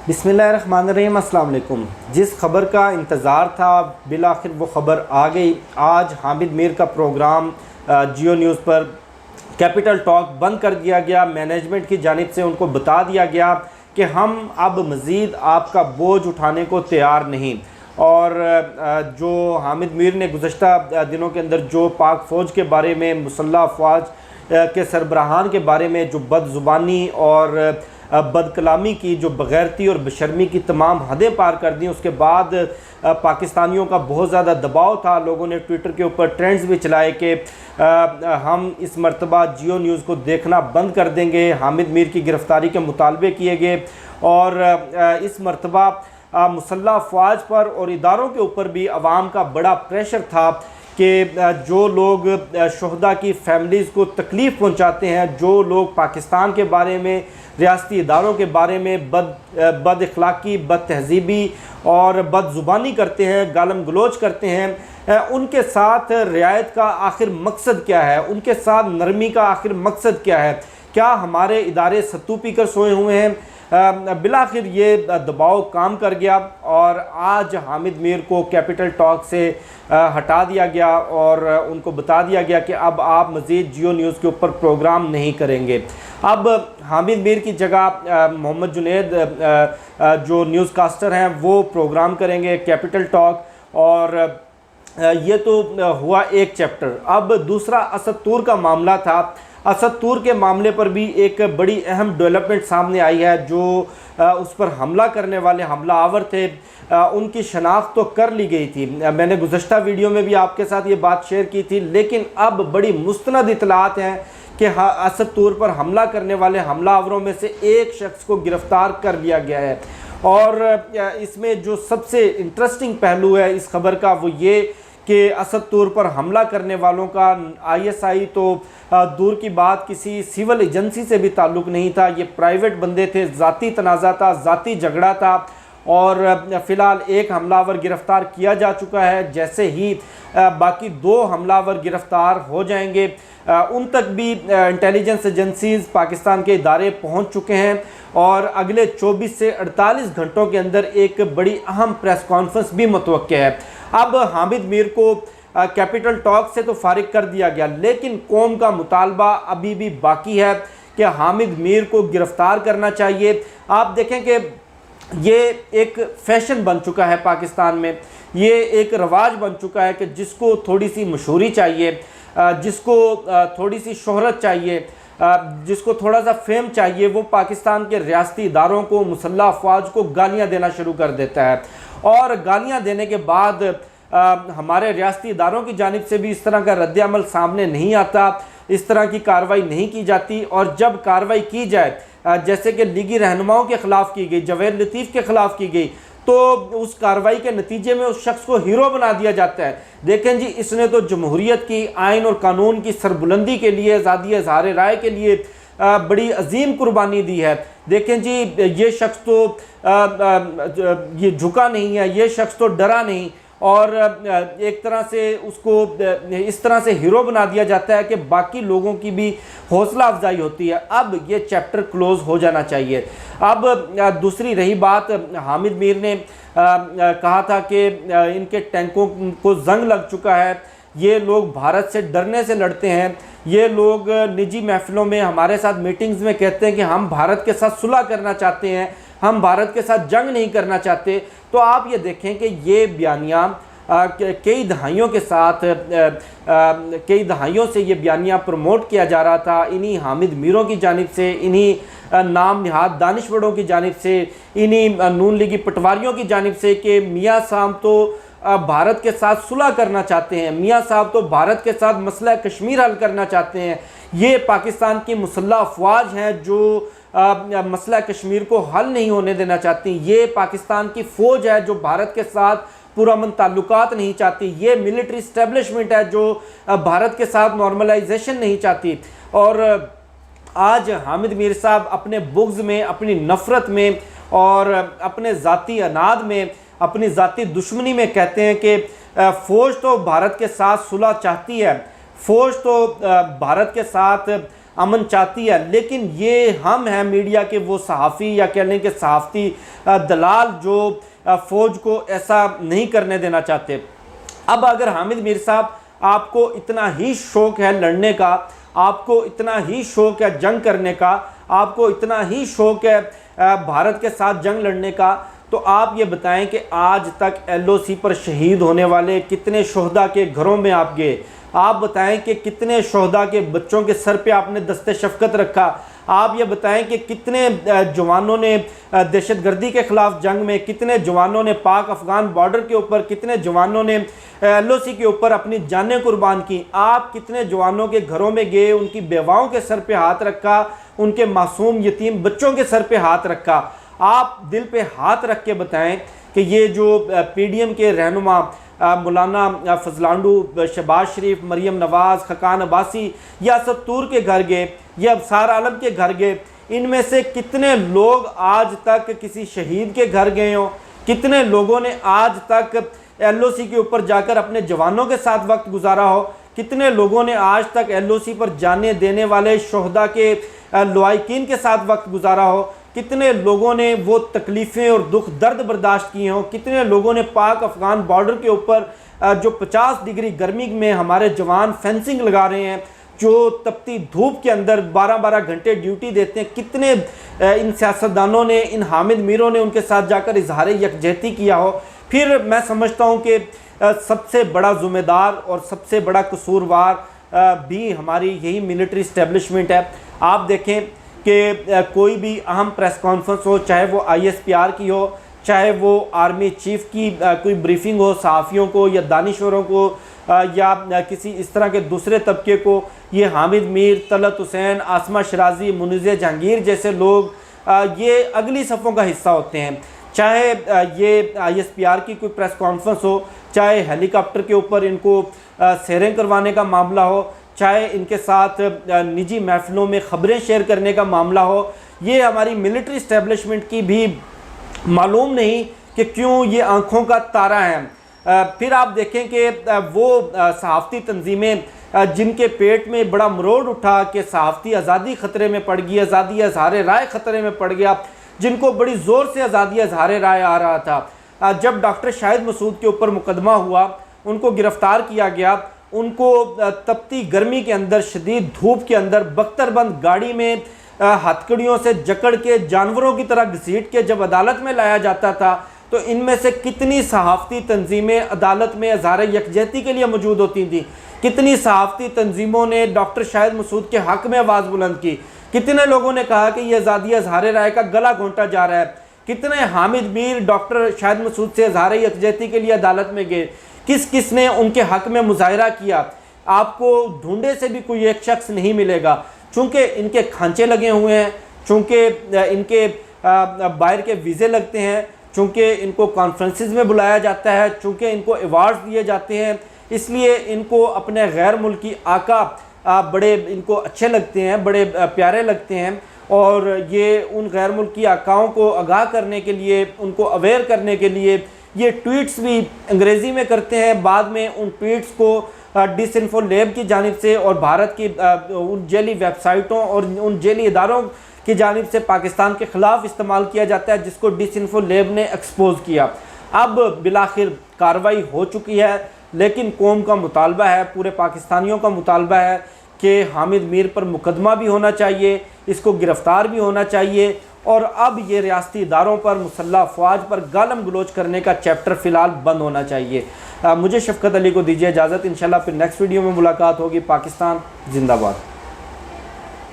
बिस्मिल्लाहिर्रहमानिर्रहीम, अस्सलाम वालेकुम। जिस खबर का इंतज़ार था बिल आखिर वो ख़बर आ गई। आज हामिद मीर का प्रोग्राम जियो न्यूज़ पर कैपिटल टॉक बंद कर दिया गया। मैनेजमेंट की जानिब से उनको बता दिया गया कि हम अब मज़ीद आपका बोझ उठाने को तैयार नहीं। और जो हामिद मीर ने गुज़श्ता दिनों के अंदर जो पाक फ़ौज के बारे में, मुसल्लह अफ़वाज के सरबराहान के बारे में जो बदज़ुबानी और बदकलामी की, जो बग़ैरती और बेशर्मी की तमाम हदें पार कर दी, उसके बाद पाकिस्तानियों का बहुत ज़्यादा दबाव था। लोगों ने ट्विटर के ऊपर ट्रेंड्स भी चलाए कि हम इस मरतबा जियो न्यूज़ को देखना बंद कर देंगे। हामिद मीर की गिरफ़्तारी के मुतालबे किए गए और इस मरतबा मुसल्लह अफ़वाज पर और इदारों के ऊपर भी अवाम का बड़ा प्रेशर था कि जो लोग शहदा की फैमिलीज़ को तकलीफ़ पहुँचाते हैं, जो लोग पाकिस्तान के बारे में, रियासती इदारों के बारे में बद अखलाक़ी, बद तहज़ीबी और बदज़ुबानी करते हैं, गालम गलोच करते हैं, उनके साथ रियायत का आखिर मकसद क्या है, उनके साथ नरमी का आखिर मकसद क्या है? क्या हमारे इदारे सत्तू पीकर सोए हुए हैं? बिलाखिर ये दबाव काम कर गया और आज हामिद मीर को कैपिटल टॉक से हटा दिया गया और उनको बता दिया गया कि अब आप मज़ीद जियो न्यूज़ के ऊपर प्रोग्राम नहीं करेंगे। अब हामिद मीर की जगह मोहम्मद जुनैद जो न्यूज़ कास्टर हैं वो प्रोग्राम करेंगे कैपिटल टॉक। और ये तो हुआ एक चैप्टर। अब दूसरा असद तूर का मामला था। असद तूर के मामले पर भी एक बड़ी अहम डेवलपमेंट सामने आई है। जो उस पर हमला करने वाले हमला आवर थे उनकी शनाख्त तो कर ली गई थी। मैंने गुज़श्ता वीडियो में भी आपके साथ ये बात शेयर की थी, लेकिन अब बड़ी मुस्तनद इतलात हैं कि असद तूर पर हमला करने वाले हमलावरों में से एक शख्स को गिरफ़्तार कर लिया गया है। और इसमें जो सबसे इंटरेस्टिंग पहलू है इस खबर का वो ये कि असद तूर पर हमला करने वालों का ISI तो दूर की बात, किसी सिविल एजेंसी से भी ताल्लुक़ नहीं था। ये प्राइवेट बंदे थे, ज़ाती तनाज़ा था, ज़ाती झगड़ा था। और फ़िलहाल एक हमलावर गिरफ़्तार किया जा चुका है। जैसे ही बाकी 2 हमलावर गिरफ़्तार हो जाएंगे उन तक भी इंटेलिजेंस एजेंसीज़, पाकिस्तान के इदारे पहुंच चुके हैं और अगले 24 से 48 घंटों के अंदर एक बड़ी अहम प्रेस कॉन्फ्रेंस भी मुतवक्के है। अब हामिद मीर को कैपिटल टॉक से तो फारिग कर दिया गया, लेकिन कौम का मुतालबा अभी भी बाकी है कि हामिद मीर को गिरफ़्तार करना चाहिए। आप देखें कि ये एक फ़ैशन बन चुका है पाकिस्तान में, ये एक रवाज बन चुका है कि जिसको थोड़ी सी मशहूरी चाहिए, जिसको थोड़ी सी शोहरत चाहिए, जिसको थोड़ा सा फेम चाहिए, वो पाकिस्तान के रियासती इदारों को, मुसल्लह अफवाज को गालियाँ देना शुरू कर देता है। और गालियाँ देने के बाद हमारे रियासती इदारों की जानिब से भी इस तरह का रद्द-ए-अमल सामने नहीं आता, इस तरह की कार्रवाई नहीं की जाती। और जब कार्रवाई की जाए, जैसे कि लीगी रहनुमाओं के ख़िलाफ़ की गई, जवेद लतीफ़ के ख़िलाफ़ की गई, तो उस कार्रवाई के नतीजे में उस शख्स को हीरो बना दिया जाता है। देखें जी, इसने तो जमहूरियत की, आइन और कानून की सरबुलंदी के लिए, आज़ादी इज़हार राय के लिए बड़ी अजीम कुर्बानी दी है। देखें जी, ये शख्स तो ये झुका नहीं है, ये शख्स तो डरा नहीं। और एक तरह से उसको इस तरह से हीरो बना दिया जाता है कि बाकी लोगों की भी हौसला अफजाई होती है। अब ये चैप्टर क्लोज़ हो जाना चाहिए। अब दूसरी रही बात, हामिद मीर ने कहा था कि इनके टैंकों को जंग लग चुका है, ये लोग भारत से डरने से लड़ते हैं, ये लोग निजी महफिलों में हमारे साथ मीटिंग्स में कहते हैं कि हम भारत के साथ सुलह करना चाहते हैं, हम भारत के साथ जंग नहीं करना चाहते। तो आप ये देखें कि ये बयानियाँ कई दहाइयों के साथ, कई दहाइयों से ये बयानियाँ प्रमोट किया जा रहा था इन्हीं हामिद मीरों की जानिब से, इन्हीं नाम निहाद दानिशवरों की जानिब से, इन्हीं नून लीगी पटवारियों की जानिब से कि मियाँ साहब तो भारत के साथ सुलह करना चाहते हैं, मियाँ साहब तो भारत के साथ मसला कश्मीर हल करना चाहते हैं। ये पाकिस्तान की मुसल्लह अफवाज हैं जो मसला कश्मीर को हल नहीं होने देना चाहती। ये पाकिस्तान की फ़ौज है जो भारत के साथ पुरअमन ताल्लुकात नहीं चाहती। ये मिलिट्री इस्टेब्लिशमेंट है जो भारत के साथ नॉर्मलाइजेशन नहीं चाहती। और आज हामिद मीर साहब अपने बुग़्ज़ में, अपनी नफ़रत में और अपने ज़ाती अनाद में, अपनी ज़ाती दुश्मनी में कहते हैं कि फ़ौज तो भारत के साथ सुलह चाहती है, फ़ौज तो भारत के साथ अमन चाहती है, लेकिन ये हम हैं मीडिया के वो सहाफ़ी या कह लें कि सहाफ़ती दलाल जो फ़ौज को ऐसा नहीं करने देना चाहते। अब अगर हामिद मीर साहब आपको इतना ही शौक़ है लड़ने का, आपको इतना ही शौक़ है जंग करने का, आपको इतना ही शौक़ है भारत के साथ जंग लड़ने का, तो आप ये बताएं कि आज तक LOC पर शहीद होने वाले कितने शोहदा के घरों में आप गए? आप बताएं कि कितने शोहदा के बच्चों के सर पे आपने दस्ते शफ़क़त रखा? आप ये बताएं कि कितने जवानों ने दहशतगर्दी के ख़िलाफ़ जंग में, कितने जवानों ने पाक अफ़गान बॉर्डर के ऊपर, कितने जवानों ने LOC के ऊपर अपनी जानें कुर्बान की? आप कितने जवानों के घरों में गए, उनकी बेवाओं के सर पे हाथ रखा, उनके मासूम यतीम बच्चों के सर पे हाथ रखा? आप दिल पे हाथ रख के बताएं कि ये जो PDM के रहनुमा मौलाना फजलांडू, शहबाज शरीफ, मरियम नवाज़, खकान अब्बासी या सत्तूर के घर गए या अबसार आलम के घर गए, इनमें से कितने लोग आज तक किसी शहीद के घर गए हों? कितने लोगों ने आज तक LOC के ऊपर जाकर अपने जवानों के साथ वक्त गुजारा हो? कितने लोगों ने आज तक LOC पर जाने देने वाले शोहदा के लवाकिन के साथ वक्त गुजारा हो? कितने लोगों ने वो तकलीफ़ें और दुख दर्द बर्दाश्त किए हों? कितने लोगों ने पाक अफ़गान बॉर्डर के ऊपर जो 50 डिग्री गर्मी में हमारे जवान फेंसिंग लगा रहे हैं, जो तपती धूप के अंदर 12-12 घंटे ड्यूटी देते हैं, कितने इन सियासतदानों ने, इन हामिद मीरों ने उनके साथ जाकर इजहार यकजहती किया हो? फिर मैं समझता हूँ कि सबसे बड़ा ज़िम्मेदार और सबसे बड़ा कसूरवार भी हमारी यही मिलिट्री इस्टेब्लिशमेंट है। आप देखें कि कोई भी अहम प्रेस कॉन्फ्रेंस हो, चाहे वो ISPR की हो, चाहे वो आर्मी चीफ की कोई ब्रीफिंग हो सहाफ़ियों को या दानिश्वरों को या किसी इस तरह के दूसरे तबके को, ये हामिद मीर, तलत हुसैन, आसमा शराजी, मुनीज़ जहांगीर जैसे लोग ये अगली सफ़ों का हिस्सा होते हैं। चाहे ये ISPR की कोई प्रेस कॉन्फ्रेंस हो, चाहे हेलीकॉप्टर के ऊपर इनको सैरें करवाने का मामला हो, चाहे इनके साथ निजी महफिलों में ख़बरें शेयर करने का मामला हो, ये हमारी मिलिट्री इस्टेब्लिशमेंट की भी मालूम नहीं कि क्यों ये आँखों का तारा है। फिर आप देखें कि वो सहाफ़ती तंजीमें जिनके पेट में बड़ा मरोड़ उठा कि सहाफ़ती आज़ादी ख़तरे में पड़ गई, आज़ादी इज़हार राय ख़तरे में पड़ गया, जिनको बड़ी ज़ोर से आज़ादी इज़हार राय आ रहा था, जब डॉक्टर शाहिद मसूद के ऊपर मुकदमा हुआ, उनको गिरफ़्तार किया गया, उनको तपती गर्मी के अंदर, शदीद धूप के अंदर बख्तरबंद गाड़ी में हथकड़ियों से जकड़ के जानवरों की तरह घसीट के जब अदालत में लाया जाता था, तो इनमें से कितनी सहाफ़ती तंजीमें अदालत में इज़हार यकजहती के लिए मौजूद होती थी? कितनी सहाफ़ती तंजीमों ने डॉक्टर शाहिद मसूद के हक़ में आवाज़ बुलंद की? कितने लोगों ने कहा कि यह आज़ादी इज़हार राय का गला घोंटा जा रहा है? कितने हामिद मीर डॉक्टर शाहिद मसूद से इज़हार यकजहती के लिए अदालत में गए? किस किस ने उनके हक़ में मुजाहिरा किया? आपको ढूंढे से भी कोई एक शख्स नहीं मिलेगा, चूँकि इनके खांचे लगे हुए हैं, चूँकि इनके बाहर के वीज़े लगते हैं, चूँकि इनको कॉन्फ्रेंसेस में बुलाया जाता है, चूँकि इनको अवार्ड्स दिए जाते हैं, इसलिए इनको अपने गैर मुल्की आका बड़े इनको अच्छे लगते हैं, बड़े प्यारे लगते हैं। और ये उन गैर मुल्की आकाओं को आगाह करने के लिए, उनको अवेयर करने के लिए ये ट्वीट्स भी अंग्रेज़ी में करते हैं। बाद में उन ट्वीट्स को डिसइंफो लैब की जानिब से और भारत की उन जेली वेबसाइटों और उन जेली इदारों की जानिब से पाकिस्तान के ख़िलाफ़ इस्तेमाल किया जाता है, जिसको डिसइंफो लैब ने एक्सपोज किया। अब बिलाखिर कार्रवाई हो चुकी है, लेकिन कौम का मुतालबा है, पूरे पाकिस्तानियों का मुतालबा है कि हामिद मीर पर मुकदमा भी होना चाहिए, इसको गिरफ़्तार भी होना चाहिए, और अब ये रियासती इदारों पर, मुसल्लह अफवाज पर गालम गलोच करने का चैप्टर फ़िलहाल बंद होना चाहिए। मुझे शफ़क़त अली को दीजिए इजाज़त। इंशाल्लाह फिर नेक्स्ट वीडियो में मुलाकात होगी। पाकिस्तान जिंदाबाद।